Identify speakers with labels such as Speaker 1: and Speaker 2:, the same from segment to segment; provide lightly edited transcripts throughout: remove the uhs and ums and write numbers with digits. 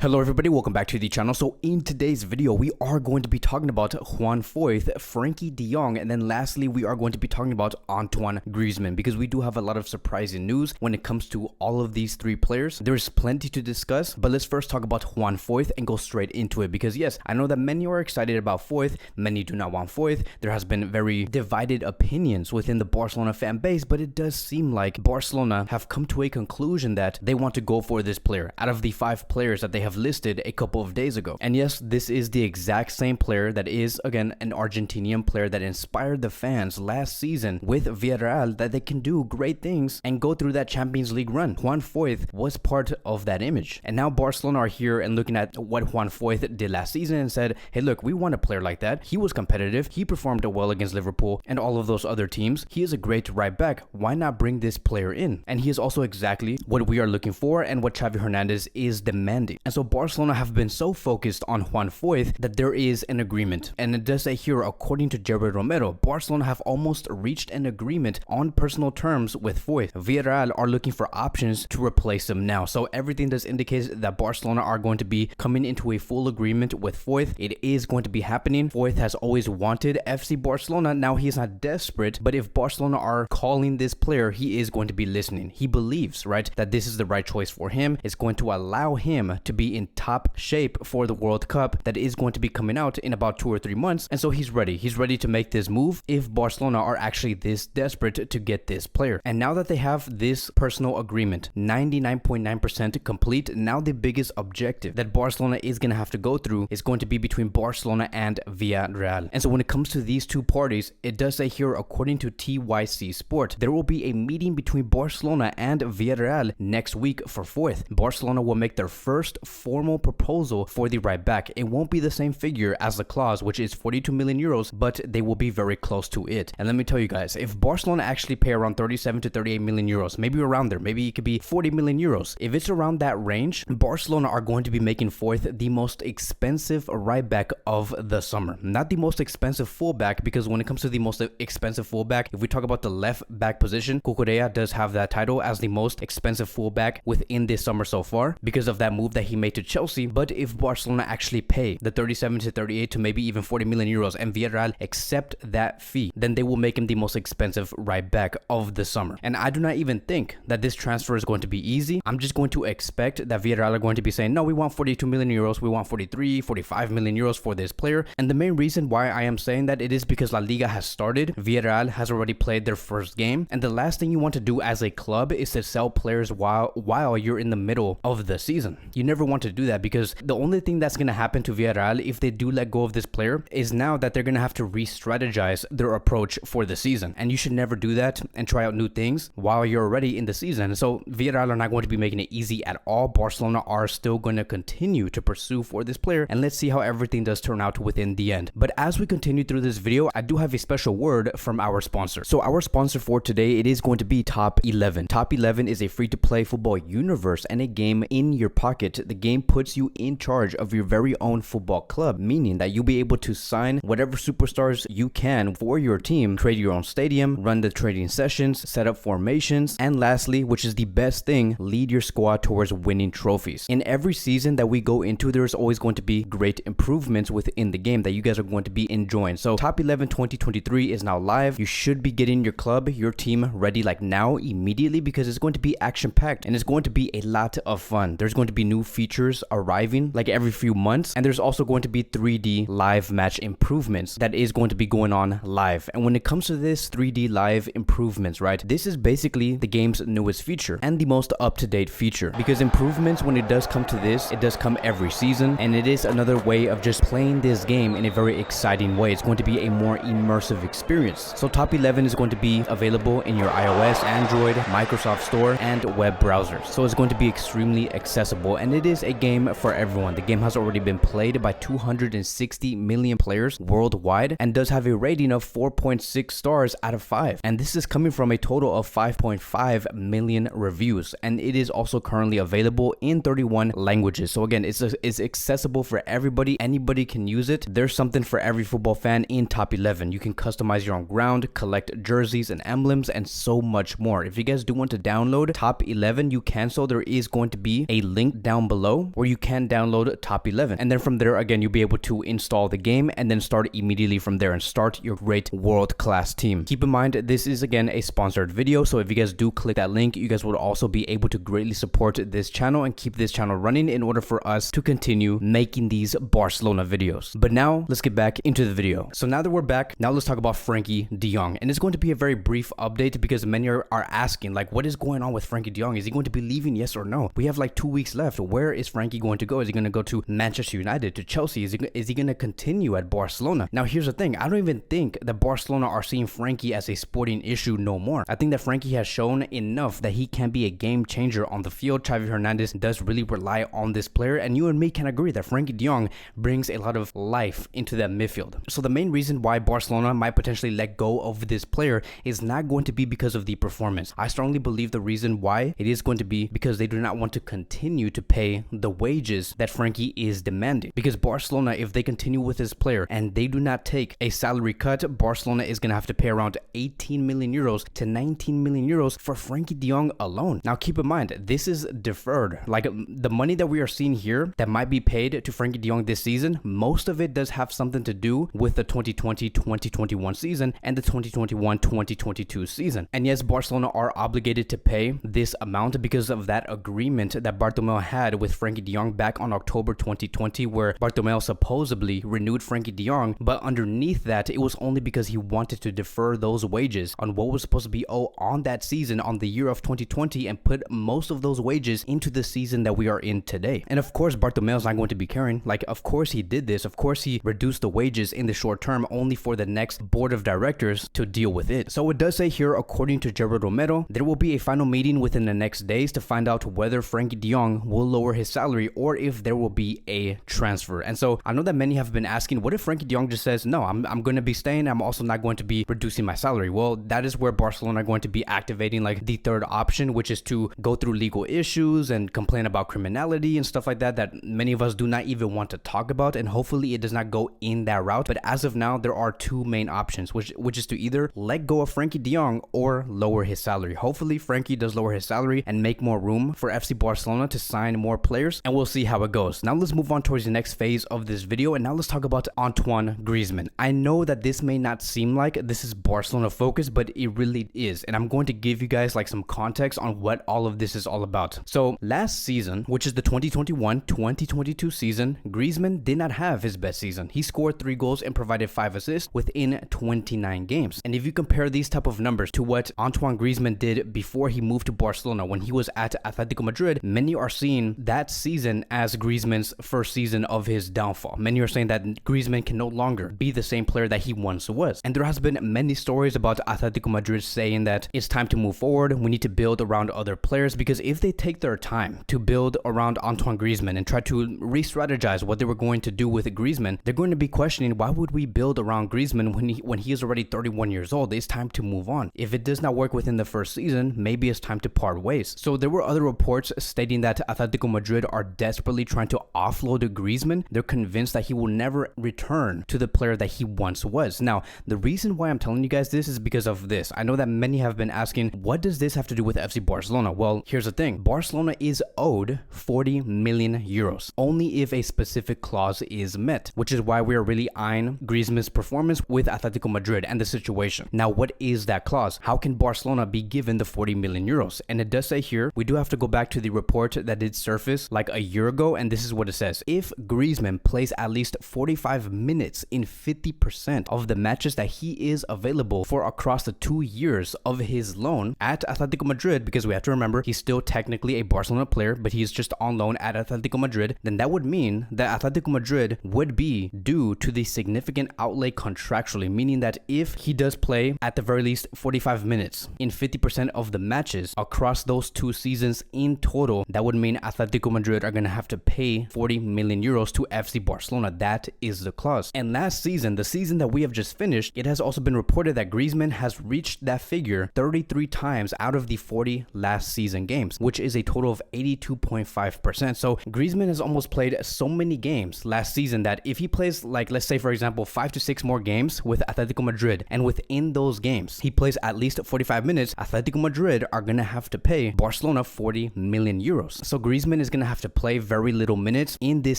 Speaker 1: Hello everybody, welcome back to the channel. So in today's video, we are going to be talking about Juan Foyth, Frenkie de Jong, and then lastly, we are going to be talking about Antoine Griezmann because we do have a lot of surprising news when it comes to all of these three players. There's plenty to discuss, but let's first talk about Juan Foyth and go straight into it because yes, I know that many are excited about Foyth, many do not want Foyth. There has been very divided opinions within the Barcelona fan base, but it does seem like Barcelona have come to a conclusion that they want to go for this player out of the 5 players that they have listed a couple of days ago. And yes, this is the exact same player that is, again, an Argentinian player that inspired the fans last season with Villarreal that they can do great things and go through that Champions League run. Juan Foyth was part of that image. And now Barcelona are here and looking at what Juan Foyth did last season and said, hey, look, we want a player like that. He was competitive. He performed well against Liverpool and all of those other teams. He is a great right back. Why not bring this player in? And he is also exactly what we are looking for and what Xavi Hernandez is demanding. And so Barcelona have been so focused on Juan Foyth that there is an agreement. And it does say here, according to Jared Romero, Barcelona have almost reached an agreement on personal terms with Foyth. Villarreal are looking for options to replace him now. So everything does indicate that Barcelona are going to be coming into a full agreement with Foyth. It is going to be happening. Foyth has always wanted FC Barcelona. Now he is not desperate, but if Barcelona are calling this player, he is going to be listening. He believes, right, that this is the right choice for him. It's going to allow him to be in top shape for the World Cup that is going to be coming out in about 2 or 3 months. And so he's ready. He's ready to make this move if Barcelona are actually this desperate to get this player. And now that they have this personal agreement, 99.9% complete, now the biggest objective that Barcelona is going to have to go through is going to be between Barcelona and Villarreal. And so when it comes to these two parties, it does say here, according to TYC Sport, there will be a meeting between Barcelona and Villarreal next week for Foyth. Barcelona will make their first formal proposal for the right back. It won't be the same figure as the clause, which is 42 million euros, but they will be very close to it. And let me tell you guys, if Barcelona actually pay around 37 to 38 million euros, maybe around there, maybe it could be 40 million euros. If it's around that range, Barcelona are going to be making Foyth the most expensive right back of the summer. Not the most expensive fullback, because when it comes to the most expensive fullback, if we talk about the left back position, Cucurella does have that title as the most expensive fullback within this summer so far because of that move that he made to Chelsea. But if Barcelona actually pay the 37 to 38 to maybe even 40 million euros and Villarreal accept that fee, then they will make him the most expensive right back of the summer. And I do not even think that this transfer is going to be easy. I'm just going to expect that Villarreal are going to be saying, no, we want 42 million euros, we want 43, 45 million euros for this player. And the main reason why I am saying that it is because La Liga has started. Villarreal has already played their first game, and the last thing you want to do as a club is to sell players while you're in the middle of the season. You never want to do that, because the only thing that's going to happen to Villarreal if they do let go of this player is now that they're going to have to re-strategize their approach for the season, and you should never do that and try out new things while you're already in the season. So Villarreal are not going to be making it easy at all. Barcelona are still going to continue to pursue for this player, and let's see how everything does turn out within the end. But as we continue through this video, I do have a special word from our sponsor. So our sponsor for today, it is going to be Top 11. Top 11 is a free-to-play football universe and a game in your pocket. The game puts you in charge of your very own football club, meaning that you'll be able to sign whatever superstars you can for your team, create your own stadium, run the training sessions, set up formations, and lastly, which is the best thing, lead your squad towards winning trophies. In every season that we go into, there's always going to be great improvements within the game that you guys are going to be enjoying. So Top 11 2023 is now live. You should be getting your club, your team ready like now, immediately, because it's going to be action-packed and it's going to be a lot of fun. There's going to be new features arriving like every few months, and there's also going to be 3D live match improvements that is going to be going on live. And when it comes to this 3D live improvements, right, this is basically the game's newest feature and the most up-to-date feature, because improvements, when it does come to this, it does come every season, and it is another way of just playing this game in a very exciting way. It's going to be a more immersive experience. So Top 11 is going to be available in your iOS, Android, Microsoft Store, and web browsers. So it's going to be extremely accessible, and it is a game for everyone. The game has already been played by 260 million players worldwide and does have a rating of 4.6 stars out of 5. And this is coming from a total of 5.5 million reviews, and it is also currently available in 31 languages. So again, it's accessible for everybody. Anybody can use it. There's something for every football fan in Top 11. You can customize your own ground, collect jerseys and emblems, and so much more. If you guys do want to download Top 11, you can. So there is going to be a link down below below where you can download Top 11. And then from there, again, you'll be able to install the game and then start immediately from there and start your great world-class team. Keep in mind, this is again a sponsored video, so if you guys do click that link, you guys will also be able to greatly support this channel and keep this channel running in order for us to continue making these Barcelona videos. But now let's get back into the video. So now that we're back, now let's talk about Frenkie de Jong. And it's going to be a very brief update because many are asking, like, what is going on with Frenkie de Jong? Is he going to be leaving? Yes or no? We have like 2 weeks left. Where is Frenkie going to go? Is he going to go to Manchester United, to Chelsea? Is he going to continue at Barcelona? Now here's the thing, I don't even think that Barcelona are seeing Frenkie as a sporting issue no more. I think that Frenkie has shown enough that he can be a game changer on the field. Xavi Hernandez does really rely on this player, and you and me can agree that Frenkie de Jong brings a lot of life into that midfield. So the main reason why Barcelona might potentially let go of this player is not going to be because of the performance. I strongly believe the reason why it is going to be because they do not want to continue to pay the wages that Frenkie is demanding. Because Barcelona, if they continue with this player and they do not take a salary cut, Barcelona is going to have to pay around 18 million euros to 19 million euros for Frenkie de Jong alone. Now keep in mind, this is deferred. Like, the money that we are seeing here that might be paid to Frenkie de Jong this season, most of it does have something to do with the 2020-2021 season and the 2021-2022 season. And yes, Barcelona are obligated to pay this amount because of that agreement that Bartomeu had with Frenkie de Jong back on October 2020, where Bartomeu supposedly renewed Frenkie de Jong, but underneath that, it was only because he wanted to defer those wages on what was supposed to be owed on that season, on the year of 2020, and put most of those wages into the season that we are in today. And of course, Bartomeu is not going to be caring. Like, of course he did this. Of course he reduced the wages in the short term only for the next board of directors to deal with it. So it does say here, according to Gerard Romero, there will be a final meeting within the next days to find out whether Frenkie de Jong will lower his salary or if there will be a transfer. And so I know that many have been asking, what if Frenkie de Jong just says, no, I'm going to be staying, I'm also not going to be reducing my salary? Well, that is where Barcelona are going to be activating like the third option, which is to go through legal issues and complain about criminality and stuff like that many of us do not even want to talk about, and hopefully it does not go in that route. But as of now, there are two main options, which is to either let go of Frenkie de Jong or lower his salary. Hopefully Frenkie does lower his salary and make more room for FC Barcelona to sign more players, and we'll see how it goes. Now let's move on towards the next phase of this video, and now let's talk about Antoine Griezmann. I know that this may not seem like this is Barcelona focused, but it really is, and I'm going to give you guys like some context on what all of this is all about. So last season, which is the 2021-2022 season, Griezmann did not have his best season. He scored 3 goals and provided 5 assists within 29 games. And if you compare these type of numbers to what Antoine Griezmann did before he moved to Barcelona when he was at Atlético Madrid, many are seeing that season as Griezmann's first season of his downfall. Many are saying that Griezmann can no longer be the same player that he once was. And there has been many stories about Atlético Madrid saying that it's time to move forward, we need to build around other players, because if they take their time to build around Antoine Griezmann and try to re-strategize what they were going to do with Griezmann, they're going to be questioning, why would we build around Griezmann when he is already 31 years old? It's time to move on. If it does not work within the first season, maybe it's time to part ways. So there were other reports stating that Atlético Madrid are desperately trying to offload Griezmann. They're convinced that he will never return to the player that he once was. Now, the reason why I'm telling you guys this is because of this. I know that many have been asking, what does this have to do with FC Barcelona? Well, here's the thing. Barcelona is owed 40 million euros only if a specific clause is met, which is why we are really eyeing Griezmann's performance with Atlético Madrid and the situation. Now, what is that clause? How can Barcelona be given the 40 million euros? And it does say here, we do have to go back to the report that did surface like a year ago, and this is what it says. If Griezmann plays at least 45 minutes in 50% of the matches that he is available for across the 2 years of his loan at Atlético Madrid, because we have to remember he's still technically a Barcelona player, but he's just on loan at Atlético Madrid, then that would mean that Atlético Madrid would be due to the significant outlay contractually, meaning that if he does play at the very least 45 minutes in 50% of the matches across those 2 seasons in total, that would mean Atlético Madrid are going to have to pay 40 million euros to FC Barcelona. That is the clause. And last season, the season that we have just finished, it has also been reported that Griezmann has reached that figure 33 times out of the 40 last season games, which is a total of 82.5%. So Griezmann has almost played so many games last season that if he plays, like, let's say for example 5 to 6 more games with Atlético Madrid, and within those games he plays at least 45 minutes, Atlético Madrid are going to have to pay Barcelona 40 million euros. So Griezmann is going going to have to play very little minutes in this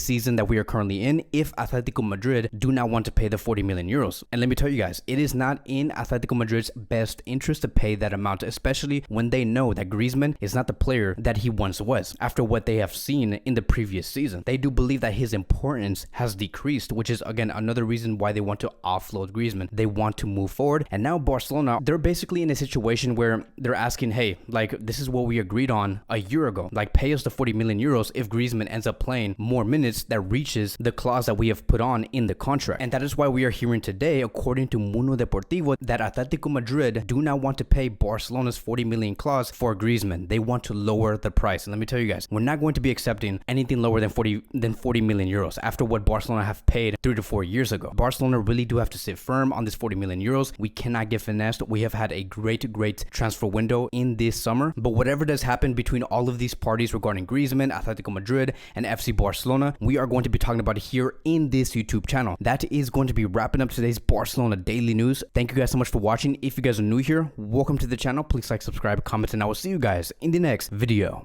Speaker 1: season that we are currently in if Atlético Madrid do not want to pay the 40 million euros. And let me tell you guys, it is not in Atlético Madrid's best interest to pay that amount, especially when they know that Griezmann is not the player that he once was. After what they have seen in the previous season, they do believe that his importance has decreased, which is again another reason why they want to offload Griezmann. They want to move forward. And now Barcelona, they're basically in a situation where they're asking, hey, like, this is what we agreed on a year ago. Like, pay us the 40 million euros if Griezmann ends up playing more minutes that reaches the clause that we have put on in the contract. And that is why we are hearing today, according to Mundo Deportivo, that Atlético Madrid do not want to pay Barcelona's 40 million clause for Griezmann. They want to lower the price. And let me tell you guys, we're not going to be accepting anything lower than 40 million euros after what Barcelona have paid 3 to 4 years ago. Barcelona really do have to sit firm on this 40 million euros. We cannot get finessed. We have had a great transfer window in this summer, but whatever does happen between all of these parties regarding Griezmann, Atlético Madrid, and FC Barcelona, we are going to be talking about it here in this YouTube channel. That is going to be wrapping up today's Barcelona daily news. Thank you guys so much for watching. If you guys are new here, welcome to the channel. Please like, subscribe, comment, and I will see you guys in the next video.